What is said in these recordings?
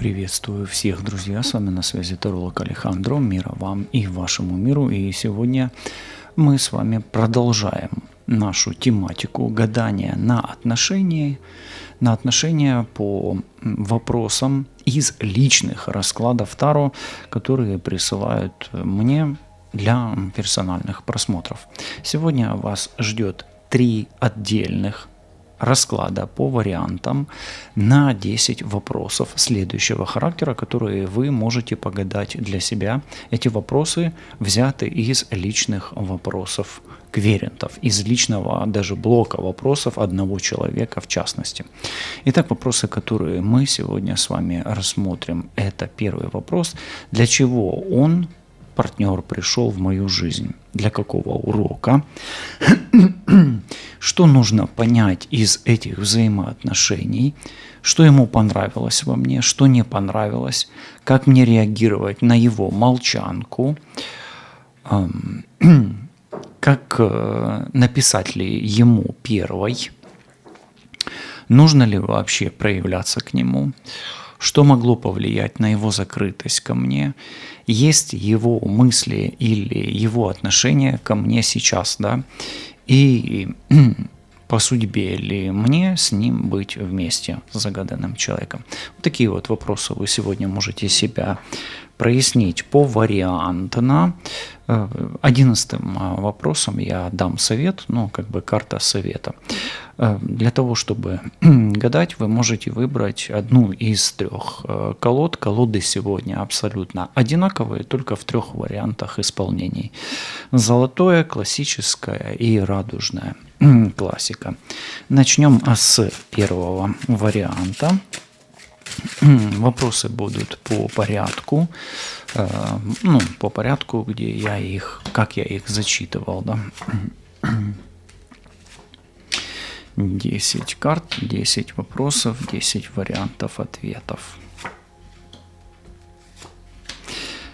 Приветствую всех, друзья! С вами на связи таролог Алехандро. Мира вам и вашему миру. И сегодня мы с вами продолжаем нашу тематику гадания на отношения по вопросам из личных раскладов Таро, которые присылают мне для персональных просмотров. Сегодня вас ждет 3 отдельных расклада по вариантам на 10 вопросов следующего характера, которые вы можете погадать для себя. Эти вопросы взяты из личных вопросов кверентов, из личного даже блока вопросов одного человека в частности. Итак, вопросы, которые мы сегодня с вами рассмотрим. Это первый вопрос. Для чего партнер, пришел в мою жизнь? Для какого урока? Что нужно понять из этих взаимоотношений? Что ему понравилось во мне? Что не понравилось? Как мне реагировать на его молчанку? Как написать ли ему первой? Нужно ли вообще проявляться к нему? Что могло повлиять на его закрытость ко мне? Есть его мысли или его отношение ко мне сейчас, да? И по судьбе ли мне с ним быть вместе, с загаданным человеком? Вот такие вот вопросы вы сегодня можете себя прояснить повариантно. 11-м вопросом я дам совет, карта совета. Для того, чтобы гадать, вы можете выбрать одну из 3 колод. Колоды сегодня абсолютно одинаковые, только в 3 вариантах исполнений. Золотое, классическое и радужное. Классика. Начнем с первого варианта. Вопросы будут по порядку, как я их зачитывал, да. 10 карт, 10 вопросов, 10 вариантов ответов.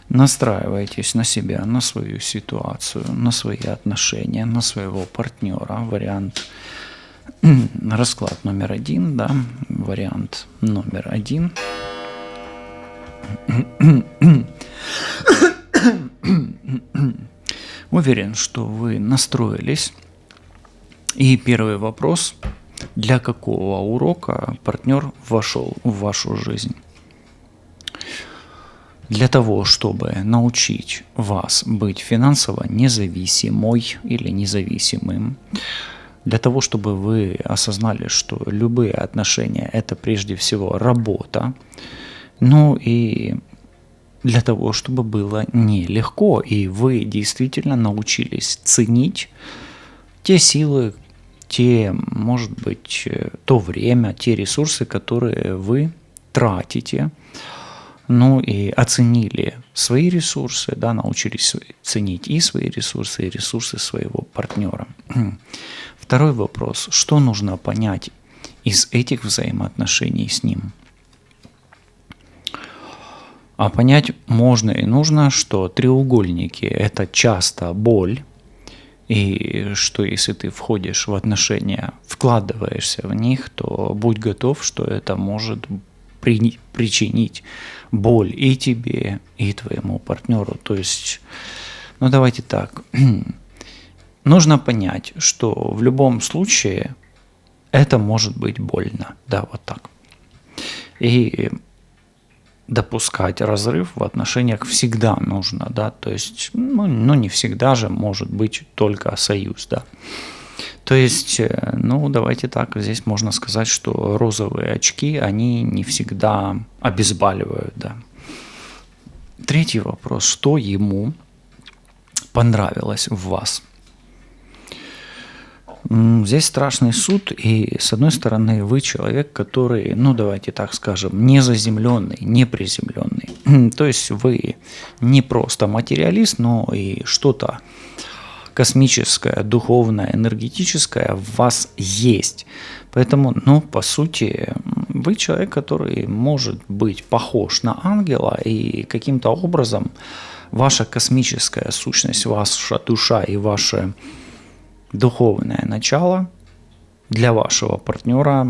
Настраивайтесь на себя, на свою ситуацию, на свои отношения, на своего партнера. Вариант расклад номер 1, да, вариант номер 1. Уверен, что вы настроились. И первый вопрос: для какого урока партнер вошел в вашу жизнь? Для того, чтобы научить вас быть финансово независимой или независимым. Для того, чтобы вы осознали, что любые отношения – это прежде всего работа. И для того, чтобы было нелегко, и вы действительно научились ценить те силы, то время, те ресурсы, которые вы тратите, и оценили свои ресурсы, да, научились ценить и свои ресурсы, и ресурсы своего партнера. Второй вопрос: что нужно понять из этих взаимоотношений с ним? А понять можно и нужно, что треугольники – это часто боль, и что если ты входишь в отношения, вкладываешься в них, то будь готов, что это может причинить боль и тебе, и твоему партнеру. То есть, давайте так. Нужно понять, что в любом случае это может быть больно. Да, вот так. И допускать разрыв в отношениях всегда нужно, да. То есть, не всегда же может быть только союз, да. То есть, давайте так, здесь можно сказать, что розовые очки, они не всегда обезболивают, да. Третий вопрос: что ему понравилось в вас? Здесь страшный суд, и с одной стороны вы человек, который, давайте так скажем, не заземленный, не приземленный. То есть вы не просто материалист, но и что-то космическое, духовное, энергетическое в вас есть. Поэтому, по сути, вы человек, который может быть похож на ангела, и каким-то образом ваша космическая сущность, ваша душа и ваше духовное начало для вашего партнера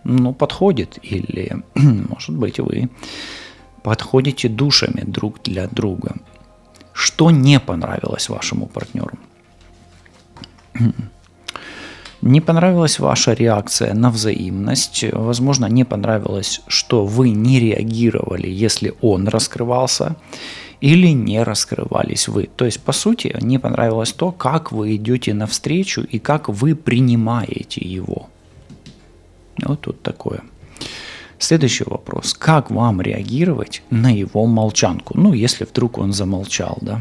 ну, подходит, или, может быть, вы подходите душами друг для друга. Что не понравилось вашему партнеру? Не понравилась ваша реакция на взаимность, возможно, не понравилось, что вы не реагировали, если он раскрывался, или не раскрывались вы. То есть, по сути, не понравилось то, как вы идете навстречу и как вы принимаете его. Вот тут такое. Следующий вопрос. Как вам реагировать на его молчанку? Ну, если вдруг он замолчал, да.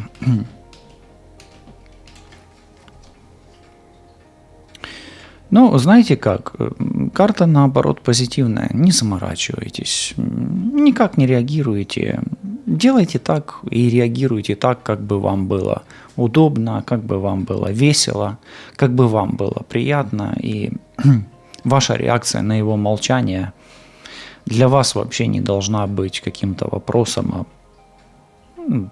Ну, знаете как, карта наоборот позитивная, не заморачивайтесь, никак не реагируйте, делайте так и реагируйте так, как бы вам было удобно, как бы вам было весело, как бы вам было приятно, и ваша реакция на его молчание для вас вообще не должна быть каким-то вопросом, а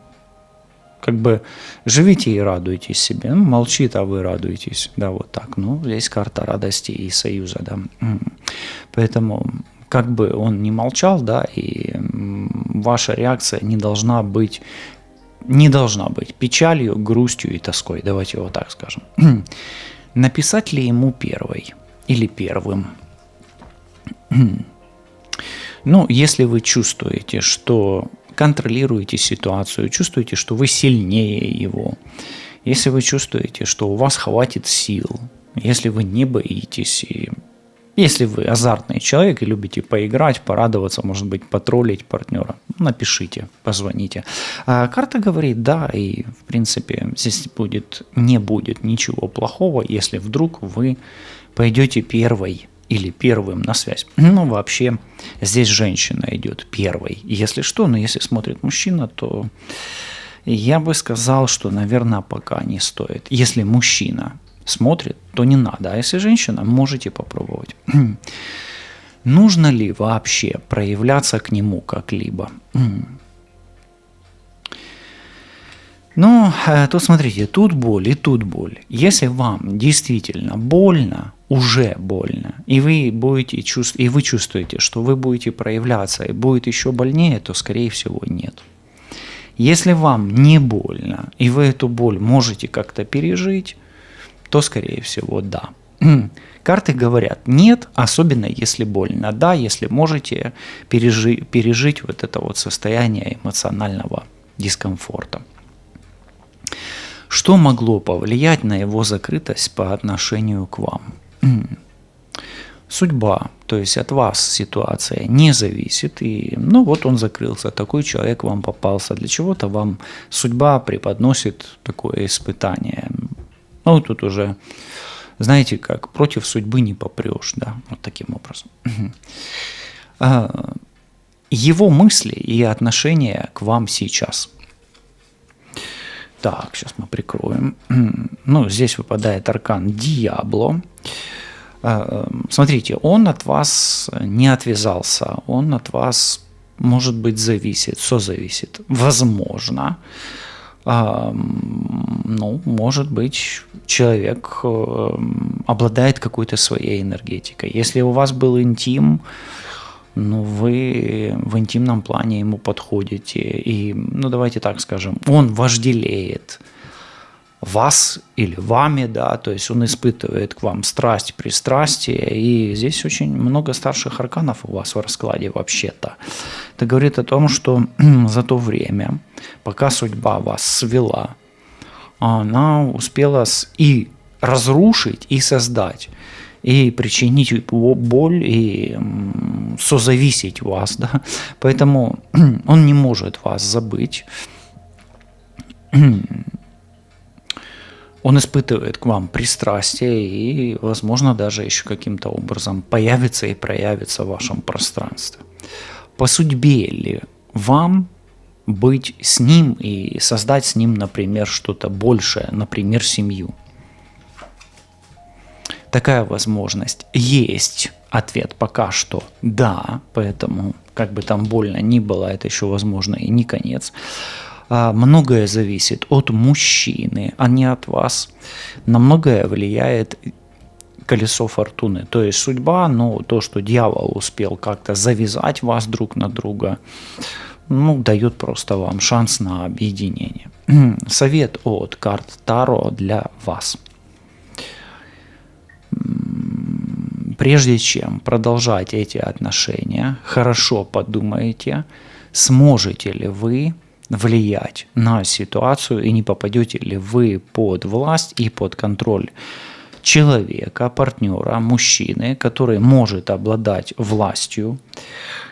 как бы живите и радуйтесь себе. Ну, молчит, а вы радуетесь. Да, вот так. Ну, здесь карта радости и союза, да. Поэтому, как бы он ни молчал, да, и ваша реакция не должна быть печалью, грустью и тоской. Давайте вот так скажем. Написать ли ему первой или первым? Ну, если вы чувствуете, что контролируете ситуацию, чувствуете, что вы сильнее его, если вы чувствуете, что у вас хватит сил, если вы не боитесь, и если вы азартный человек и любите поиграть, порадоваться, может быть, потроллить партнера, напишите, позвоните. А карта говорит, да, и в принципе здесь не будет ничего плохого, если вдруг вы пойдете первой или первым на связь. Ну, вообще, здесь женщина идет первой. Если что, но если смотрит мужчина, то я бы сказал, что, наверное, пока не стоит. Если мужчина смотрит, то не надо. А если женщина, можете попробовать. Нужно ли вообще проявляться к нему как-либо? Ну, тут смотрите, тут боль и тут боль. Если вам действительно больно, уже больно, и вы чувствуете, что вы будете проявляться и будет еще больнее, то, скорее всего, нет. Если вам не больно, и вы эту боль можете как-то пережить, то, скорее всего, да. Карты говорят нет, особенно если больно. Да, если можете пережить вот это вот состояние эмоционального дискомфорта. Что могло повлиять на его закрытость по отношению к вам? Судьба, то есть от вас ситуация не зависит, и ну вот он закрылся, такой человек вам попался, для чего-то вам судьба преподносит такое испытание. Ну тут уже, знаете как, против судьбы не попрешь, да, вот таким образом. Его мысли и отношения к вам сейчас. Так, сейчас мы прикроем. Ну, здесь выпадает аркан Диабло. Смотрите, он от вас не отвязался, он от вас, может быть, зависит, созависит. Возможно, ну, может быть, человек обладает какой-то своей энергетикой. Если у вас был интим, ну, вы в интимном плане ему подходите, и, ну, давайте так скажем, он вожделеет вас или вами, да, то есть он испытывает к вам страсть, пристрастие, и здесь очень много старших арканов у вас в раскладе вообще-то. Это говорит о том, что за то время, пока судьба вас свела, она успела и разрушить, и создать, и причинить боль, и созависить вас, да, поэтому он не может вас забыть. Он испытывает к вам пристрастие и, возможно, даже еще каким-то образом появится и проявится в вашем пространстве. По судьбе ли вам быть с ним и создать с ним, например, что-то большее, например, семью? Такая возможность есть. Ответ пока что да, поэтому, как бы там больно ни было, это еще, возможно, и не конец. Многое зависит от мужчины, а не от вас. На многое влияет колесо фортуны, то есть судьба, но то, что дьявол успел как-то завязать вас друг на друга, ну, дает просто вам шанс на объединение. Совет от карт Таро для вас. Прежде чем продолжать эти отношения, хорошо подумайте, сможете ли вы влиять на ситуацию и не попадете ли вы под власть и под контроль человека, партнера, мужчины, который может обладать властью,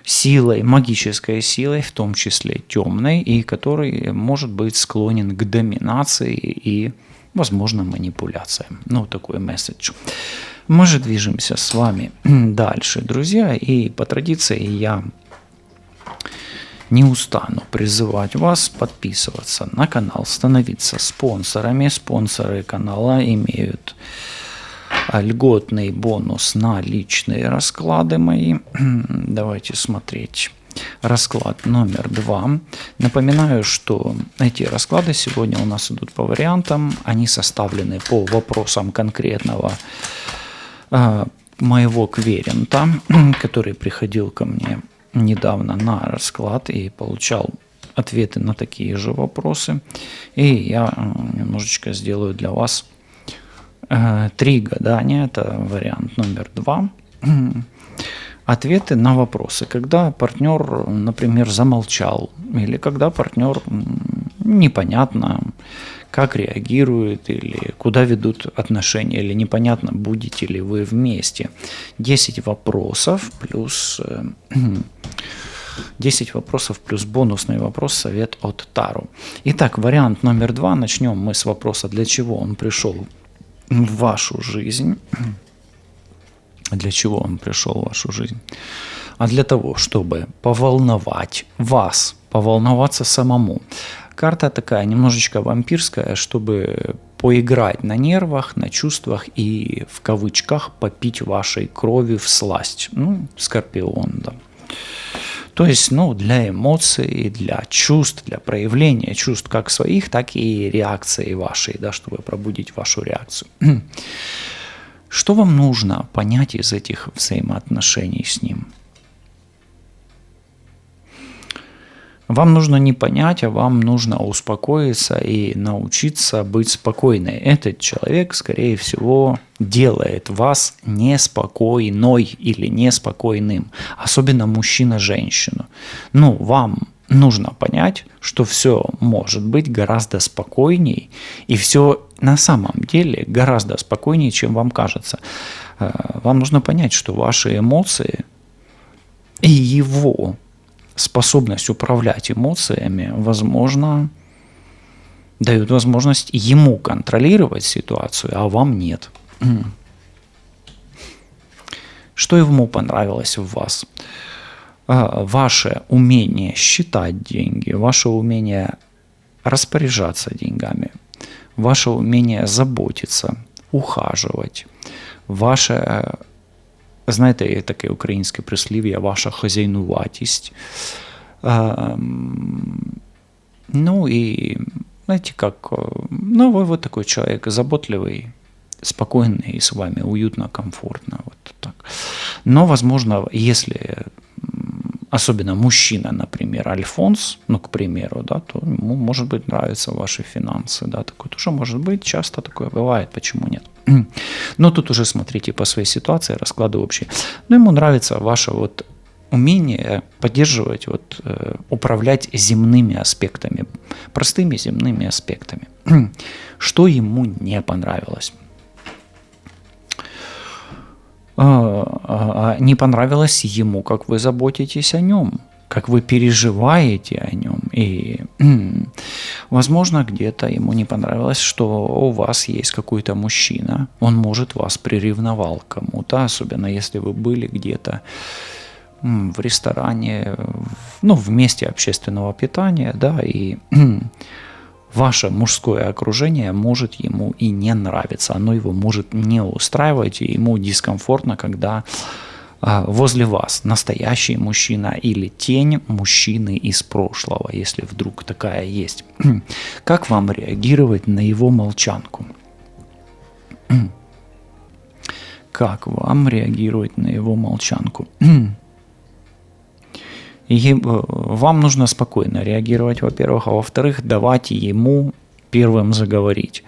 силой, магической силой, в том числе темной, и который может быть склонен к доминации и, возможно, манипуляциям. Ну, такой месседж. Мы же движемся с вами дальше, друзья, и по традиции я не устану призывать вас подписываться на канал, становиться спонсорами. Спонсоры канала имеют льготный бонус на личные расклады мои. Давайте смотреть расклад номер 2. Напоминаю, что эти расклады сегодня у нас идут по вариантам. Они составлены по вопросам конкретного моего клиента, который приходил ко мне недавно на расклад и получал ответы на такие же вопросы. И я немножечко сделаю для вас 3 гадания. Это вариант номер 2. Ответы на вопросы. Когда партнер, например, замолчал, или когда партнер непонятно как реагирует, или куда ведут отношения, или непонятно, будете ли вы вместе. 10 вопросов плюс 10 вопросов плюс бонусный вопрос, совет от Таро. Итак, вариант номер 2. Начнем мы с вопроса, для чего он пришел в вашу жизнь. Для чего он пришел в вашу жизнь? А для того, чтобы поволновать вас, поволноваться самому. Карта такая немножечко вампирская, чтобы поиграть на нервах, на чувствах и в кавычках попить вашей крови всласть. Ну, Скорпион, да. То есть, ну, для эмоций, для чувств, для проявления чувств как своих, так и реакции вашей, да, чтобы пробудить вашу реакцию. Что вам нужно понять из этих взаимоотношений с ним? Вам нужно не понять, а вам нужно успокоиться и научиться быть спокойной. Этот человек, скорее всего, делает вас неспокойной или неспокойным. Особенно мужчина-женщину. Ну, вам нужно понять, что все может быть гораздо спокойней, и все на самом деле гораздо спокойнее, чем вам кажется. Вам нужно понять, что ваши эмоции и его способность управлять эмоциями, возможно, дают возможность ему контролировать ситуацию, а вам нет. Что ему понравилось в вас? Ваше умение считать деньги, ваше умение распоряжаться деньгами, ваше умение заботиться, ухаживать, ваше, знаєте, є таке українське прислів'я, ваша хазяйнуватість. Ну и, знаете, как, ну вы вот такой человек заботливый, спокойный, и с вами уютно, комфортно, вот так. Но, возможно, если особенно мужчина, например, альфонс, ну, к примеру, да, то ему, может быть, нравятся ваши финансы, да, такое тоже может быть, часто такое бывает, почему нет? Но тут уже смотрите по своей ситуации, расклады общие. Но ему нравится ваше вот умение поддерживать, вот, управлять земными аспектами, простыми земными аспектами. Что ему не понравилось? Не понравилось ему, как вы заботитесь о нем, как вы переживаете о нем. И, возможно, где-то ему не понравилось, что у вас есть какой-то мужчина, он, может, вас приревновал к кому-то, особенно если вы были где-то в ресторане, ну, в месте общественного питания, да, и ваше мужское окружение может ему и не нравиться, оно его может не устраивать, и ему дискомфортно, когда возле вас настоящий мужчина или тень мужчины из прошлого, если вдруг такая есть. Как вам реагировать на его молчанку? как вам реагировать на его молчанку. Вам нужно спокойно реагировать, во-первых, а во-вторых, давать ему первым заговорить.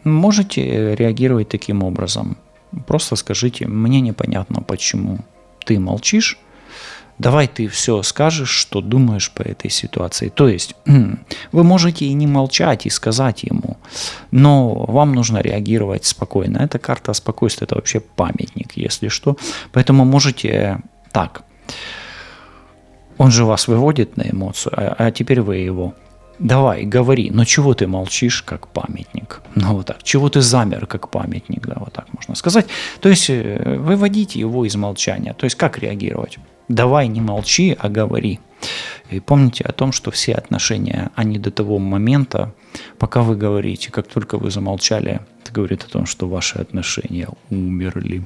Можете реагировать таким образом. Просто скажите: мне непонятно, почему ты молчишь. Давай ты все скажешь, что думаешь по этой ситуации. То есть вы можете и не молчать, и сказать ему, но вам нужно реагировать спокойно. Эта карта спокойствия, это вообще памятник, если что. Поэтому можете так. Он же вас выводит на эмоцию, а теперь вы его. Давай, говори, но чего ты молчишь, как памятник? Ну вот так. Чего ты замер, как памятник, да, вот так можно сказать. То есть выводите его из молчания. То есть как реагировать? Давай, не молчи, а говори. И помните о том, что все отношения, они до того момента, пока вы говорите. Как только вы замолчали, это говорит о том, что ваши отношения умерли.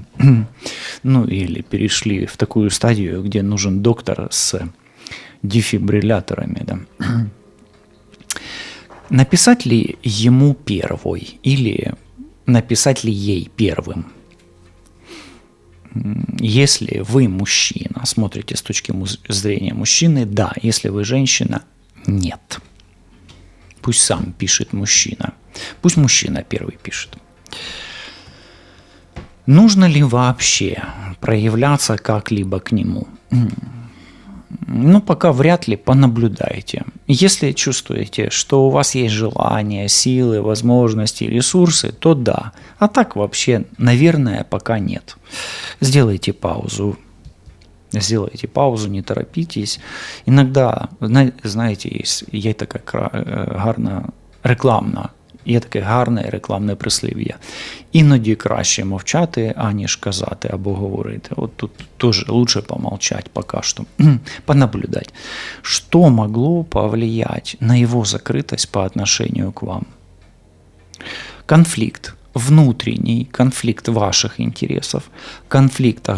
Ну или перешли в такую стадию, где нужен доктор с дефибрилляторами, да. Написать ли ему первой или написать ли ей первым? Если вы мужчина, смотрите с точки зрения мужчины, да. Если вы женщина, нет. Пусть сам пишет мужчина. Пусть мужчина первый пишет. Нужно ли вообще проявляться как-либо к нему? Ну, пока вряд ли, понаблюдайте. Если чувствуете, что у вас есть желание, силы, возможности, ресурсы, то да. А так вообще, наверное, пока нет. Сделайте паузу. Сделайте паузу, не торопитесь. Іногда, знаєте, є таке гарне рекламне прислів'я. Іноді краще мовчати, аніж казати або говорити. Вот тут тоже лучше помолчать пока что, понаблюдать. Что могло повлиять на его закрытость по отношению к вам? Конфликт, внутренний конфликт ваших интересов, конфликт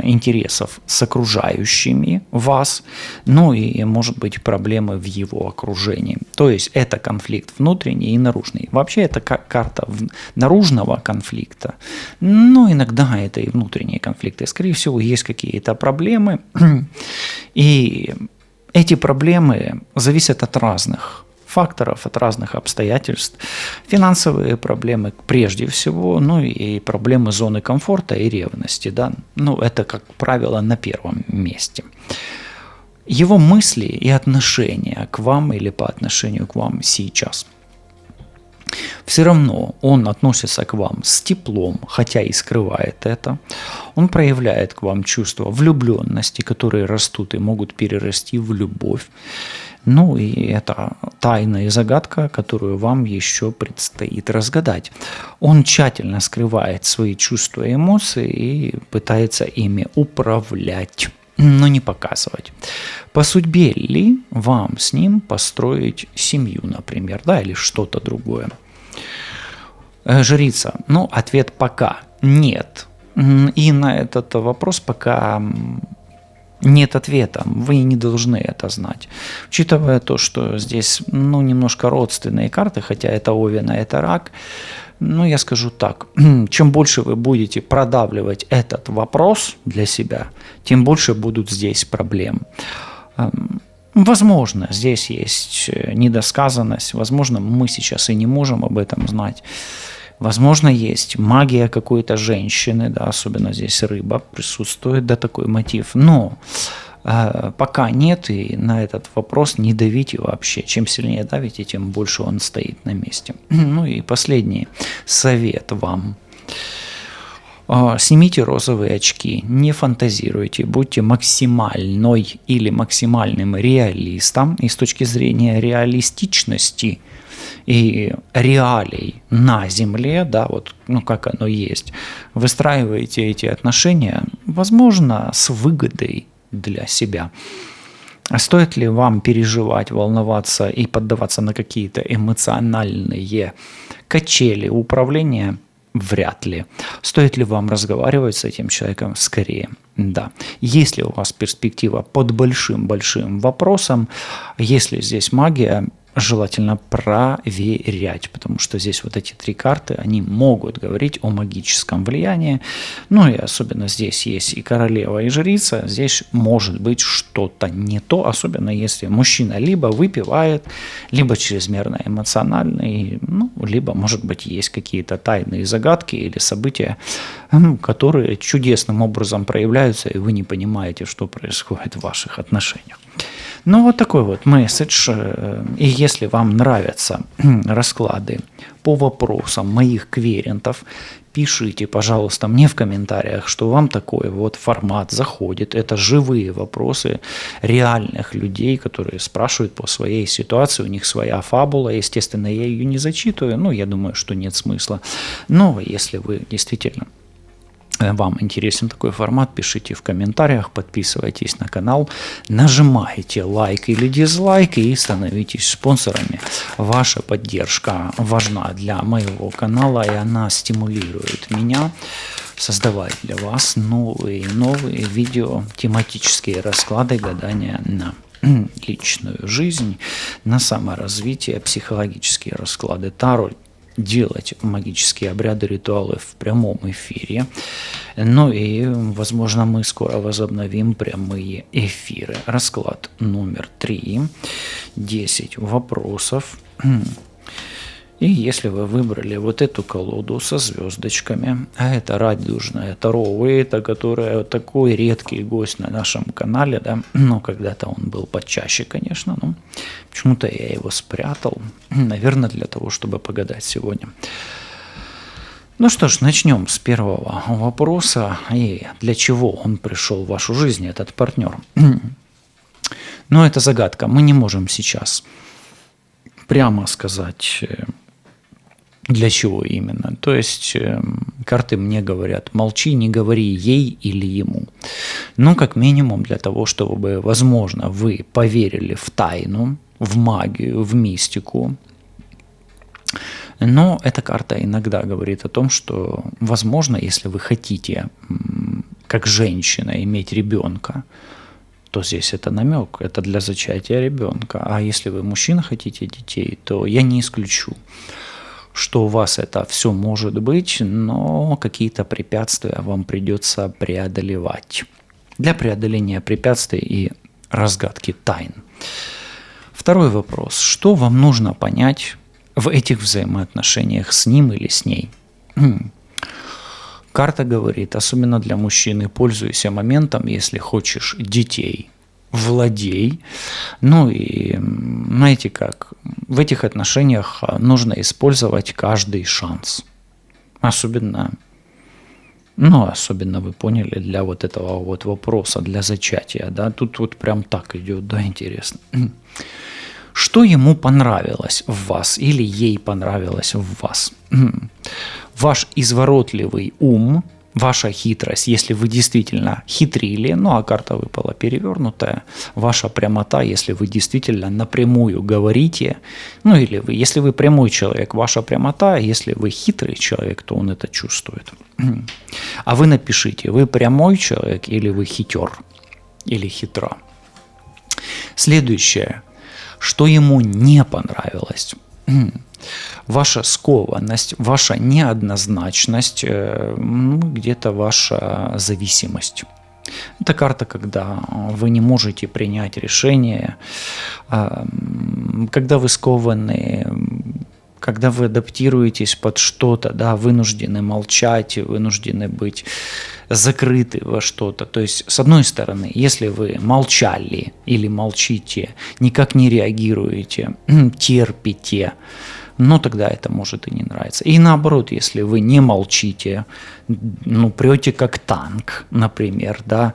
интересов с окружающими вас, ну и, может быть, проблемы в его окружении. То есть это конфликт внутренний и наружный. Вообще это карта наружного конфликта, но иногда это и внутренние конфликты. Скорее всего, есть какие-то проблемы, и эти проблемы зависят от разных факторов, от разных обстоятельств. Финансовые проблемы прежде всего, ну и проблемы зоны комфорта и ревности. Да? Ну, это, как правило, на первом месте. Его мысли и отношения к вам или по отношению к вам сейчас. Все равно он относится к вам с теплом, хотя и скрывает это. Он проявляет к вам чувства влюбленности, которые растут и могут перерасти в любовь. Ну и это тайна и загадка, которую вам еще предстоит разгадать. Он тщательно скрывает свои чувства и эмоции и пытается ими управлять, но не показывать. По судьбе ли вам с ним построить семью, например, да, или что-то другое? Жрица, ну, ответ пока нет. И на этот вопрос пока нет ответа, вы не должны это знать. Учитывая то, что здесь, ну, немножко родственные карты, хотя это Овен, а это Рак, ну, я скажу так, чем больше вы будете продавливать этот вопрос для себя, тем больше будут здесь проблем. Возможно, здесь есть недосказанность, возможно, мы сейчас и не можем об этом знать. Возможно, есть магия какой-то женщины, да, особенно здесь рыба присутствует, да, такой мотив. Но пока нет, и на этот вопрос не давите вообще. Чем сильнее давите, тем больше он стоит на месте. Ну и последний совет вам. Снимите розовые очки, не фантазируйте, будьте максимальной или максимальным реалистом. И с точки зрения реалистичности и реалий на Земле, да, вот, ну, как оно есть, выстраиваете эти отношения, возможно, с выгодой для себя. А стоит ли вам переживать, волноваться и поддаваться на какие-то эмоциональные качели управления? Вряд ли. Стоит ли вам разговаривать с этим человеком? Скорее, да. Если у вас перспектива под большим-большим вопросом, если здесь магия, желательно проверять, потому что здесь вот эти 3 карты, они могут говорить о магическом влиянии. Ну и особенно здесь есть и королева, и жрица. Здесь может быть что-то не то, особенно если мужчина либо выпивает, либо чрезмерно эмоциональный, ну, либо, может быть, есть какие-то тайные загадки или события, которые чудесным образом проявляются, и вы не понимаете, что происходит в ваших отношениях. Ну, вот такой вот месседж. И если вам нравятся расклады по вопросам моих клиентов, пишите, пожалуйста, мне в комментариях, что вам такой вот формат заходит. Это живые вопросы реальных людей, которые спрашивают по своей ситуации. У них своя фабула. Естественно, я ее не зачитываю. Ну, я думаю, что нет смысла. Но если вы действительно... вам интересен такой формат, пишите в комментариях, подписывайтесь на канал, нажимайте лайк или дизлайк и становитесь спонсорами. Ваша поддержка важна для моего канала, и она стимулирует меня создавать для вас новые видео, тематические расклады, гадания на личную жизнь, на саморазвитие, психологические расклады Таро, делать магические обряды, ритуалы в прямом эфире. Ну и, возможно, мы скоро возобновим прямые эфиры. Расклад номер 3. 10 вопросов. И если вы выбрали вот эту колоду со звездочками, а это радужная Таро Уэйта, которая такой редкий гость на нашем канале, да, но когда-то он был почаще, конечно, но почему-то я его спрятал, наверное, для того, чтобы погадать сегодня. Ну что ж, начнем с первого вопроса, и для чего он пришел в вашу жизнь, этот партнер. Но это загадка, мы не можем сейчас прямо сказать... Для чего именно? То есть карты мне говорят, молчи, не говори ей или ему. Но как минимум для того, чтобы, возможно, вы поверили в тайну, в магию, в мистику. Но эта карта иногда говорит о том, что, возможно, если вы хотите, как женщина, иметь ребенка, то здесь это намек, это для зачатия ребенка. А если вы мужчина хотите детей, то я не исключу, что у вас это все может быть, но какие-то препятствия вам придется преодолевать. Для преодоления препятствий и разгадки тайн. Второй вопрос. Что вам нужно понять в этих взаимоотношениях с ним или с ней? Карта говорит, особенно для мужчины, пользуйся моментом, если хочешь детей, владей. Ну и знаете как, в этих отношениях нужно использовать каждый шанс. Особенно вы поняли, для вот этого вот вопроса, для зачатия, да, тут вот прям так идет, да, интересно. Что ему понравилось в вас или ей понравилось в вас? Ваш изворотливый ум, ваша хитрость, если вы действительно хитрили, ну а карта выпала перевернутая, ваша прямота, если вы действительно напрямую говорите, ну или если вы прямой человек, ваша прямота, если вы хитрый человек, то он это чувствует. А вы напишите, вы прямой человек или вы хитер, или хитра. Следующее, что ему не понравилось. Ваша скованность, ваша неоднозначность, где-то ваша зависимость. Это карта, когда вы не можете принять решение, когда вы скованы, когда вы адаптируетесь под что-то, да, вынуждены молчать, вынуждены быть закрыты во что-то. То есть, с одной стороны, если вы молчали или молчите, никак не реагируете, терпите, но тогда это может и не нравиться. И наоборот, если вы не молчите, прете как танк, например, да,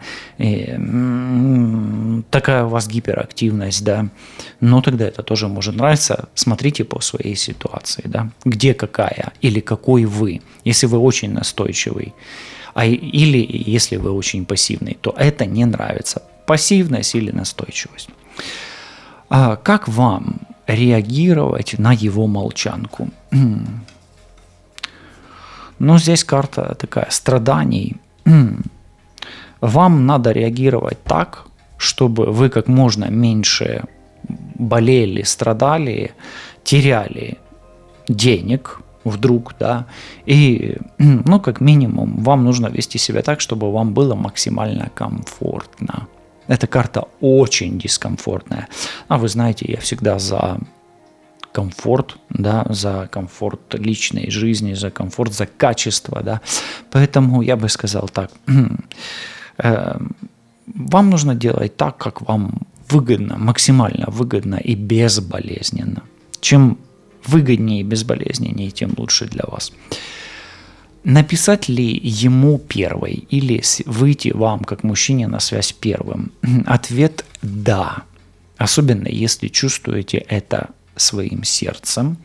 такая у вас гиперактивность, да, но тогда это тоже может нравиться. Смотрите по своей ситуации, да, где какая или какой вы. Если вы очень настойчивый, или если вы очень пассивный, то это не нравится. Пассивность или настойчивость. Как вам реагировать на его молчанку? Ну, здесь карта такая страданий. Вам надо реагировать так, чтобы вы как можно меньше болели, страдали, теряли денег вдруг, да, и, ну, как минимум, вам нужно вести себя так, чтобы вам было максимально комфортно. Эта карта очень дискомфортная. А вы знаете, я всегда за комфорт, да, за комфорт личной жизни, за комфорт, за качество, да. Поэтому я бы сказал так, вам нужно делать так, как вам выгодно, максимально выгодно и безболезненно. Чем выгоднее и безболезненнее, тем лучше для вас. Написать ли ему первой или выйти вам, как мужчине, на связь первым? Ответ – да. Особенно, если чувствуете это своим сердцем.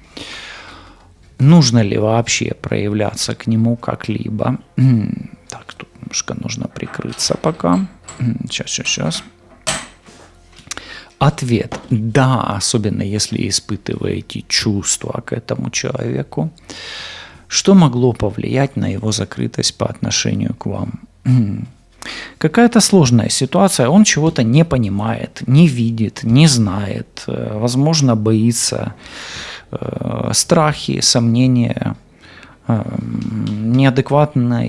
Нужно ли вообще проявляться к нему как-либо? Так, тут немножко нужно прикрыться пока. Сейчас. Ответ – да, особенно если испытываете чувства к этому человеку. Что могло повлиять на его закрытость по отношению к вам? Какая-то сложная ситуация, он чего-то не понимает, не видит, не знает, возможно, боится, страхи, сомнения, неадекватная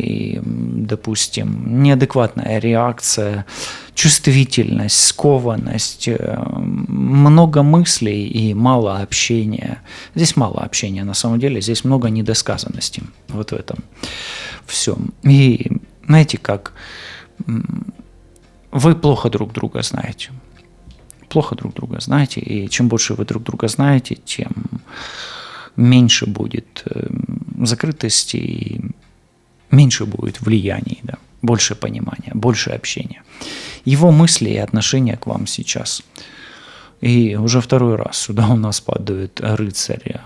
реакция, чувствительность, скованность, много мыслей и мало общения. Здесь мало общения, на самом деле, здесь много недосказанности вот в этом всем. И знаете, как вы плохо друг друга знаете. Плохо друг друга знаете, и чем больше вы друг друга знаете, тем меньше будет закрытости, и меньше будет влияний, да, больше понимания, больше общения. Его мысли и отношения к вам сейчас. И уже второй раз сюда у нас падают рыцарь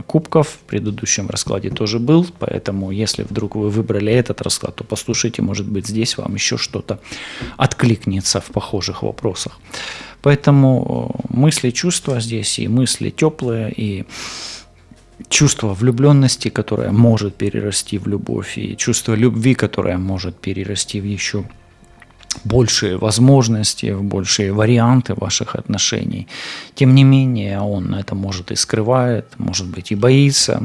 кубков. В предыдущем раскладе тоже был, поэтому если вдруг вы выбрали этот расклад, то послушайте, может быть, здесь вам еще что-то откликнется в похожих вопросах. Поэтому мысли, чувства здесь, и мысли теплые, и чувство влюбленности, которое может перерасти в любовь, и чувство любви, которое может перерасти в еще большие возможности, в большие варианты ваших отношений. Тем не менее, он это может и скрывает, может быть и боится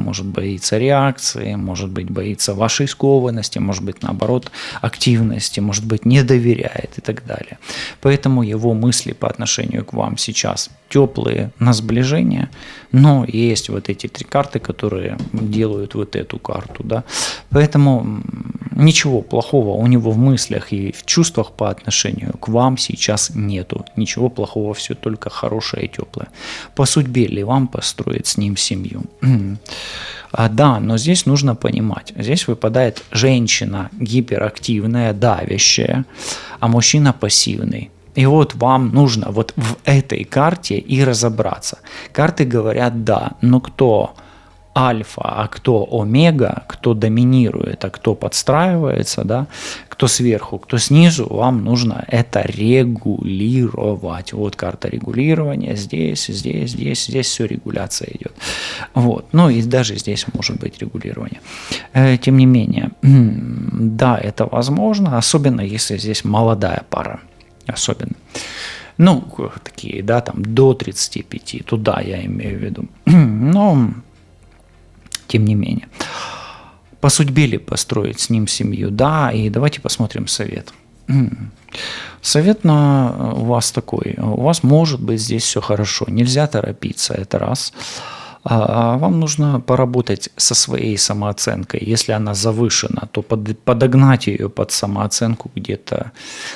реакции, может быть боится вашей скованности, может быть наоборот активности, может быть не доверяет и так далее. Поэтому его мысли по отношению к вам сейчас теплые, на сближение, но есть вот эти три карты, которые делают вот эту карту, да. Поэтому ничего плохого у него в мыслях и в чувствах по отношению к вам сейчас нету. Ничего плохого, все только хорошее и теплое. По судьбе ли вам построить с ним семью? Да, но здесь нужно понимать. Здесь выпадает женщина гиперактивная, давящая, а мужчина пассивный. И вот вам нужно вот в этой карте и разобраться. Карты говорят да, но кто альфа, а кто омега, кто доминирует, а кто подстраивается, да, кто сверху, кто снизу, вам нужно это регулировать. Вот карта регулирования, здесь все регуляция идет. Вот. Ну и даже здесь может быть регулирование. Тем не менее, да, это возможно, особенно если здесь молодая пара. Особенно. Ну, такие, да, там до 35, туда я имею в виду. Но, тем не менее. По судьбе ли построить с ним семью? Да, и давайте посмотрим совет. Совет у вас такой. У вас может быть здесь все хорошо. Нельзя торопиться, это раз. Вам нужно поработать со своей самооценкой. Если она завышена, то подогнать ее под самооценку где-то,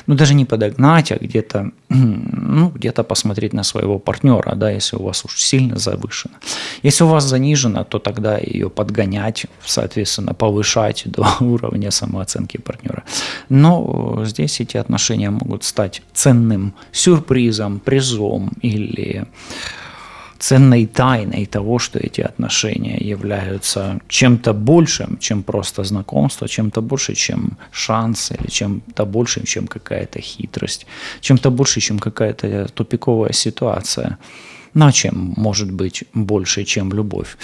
ну даже не подогнать, а где-то, ну, где-то посмотреть на своего партнера, да, если у вас уж сильно завышено. Если у вас занижено, то тогда ее подгонять, соответственно, повышать до уровня самооценки партнера. Но здесь эти отношения могут стать ценным сюрпризом, призом или ценной тайной того, что эти отношения являются чем-то большим, чем просто знакомство, чем-то больше, чем шанс, или чем-то больше, чем какая-то хитрость, чем-то больше, чем какая-то тупиковая ситуация. Ну а чем может быть больше, чем любовь?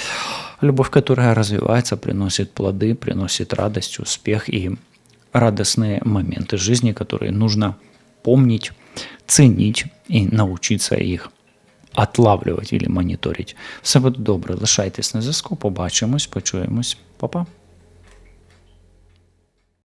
Любовь, которая развивается, приносит плоды, приносит радость, успех и радостные моменты жизни, которые нужно помнить, ценить и научиться их отлавлювати або моніторити. Все буде добре, лишайтесь на зв'язку, побачимось, почуємось. Па-па.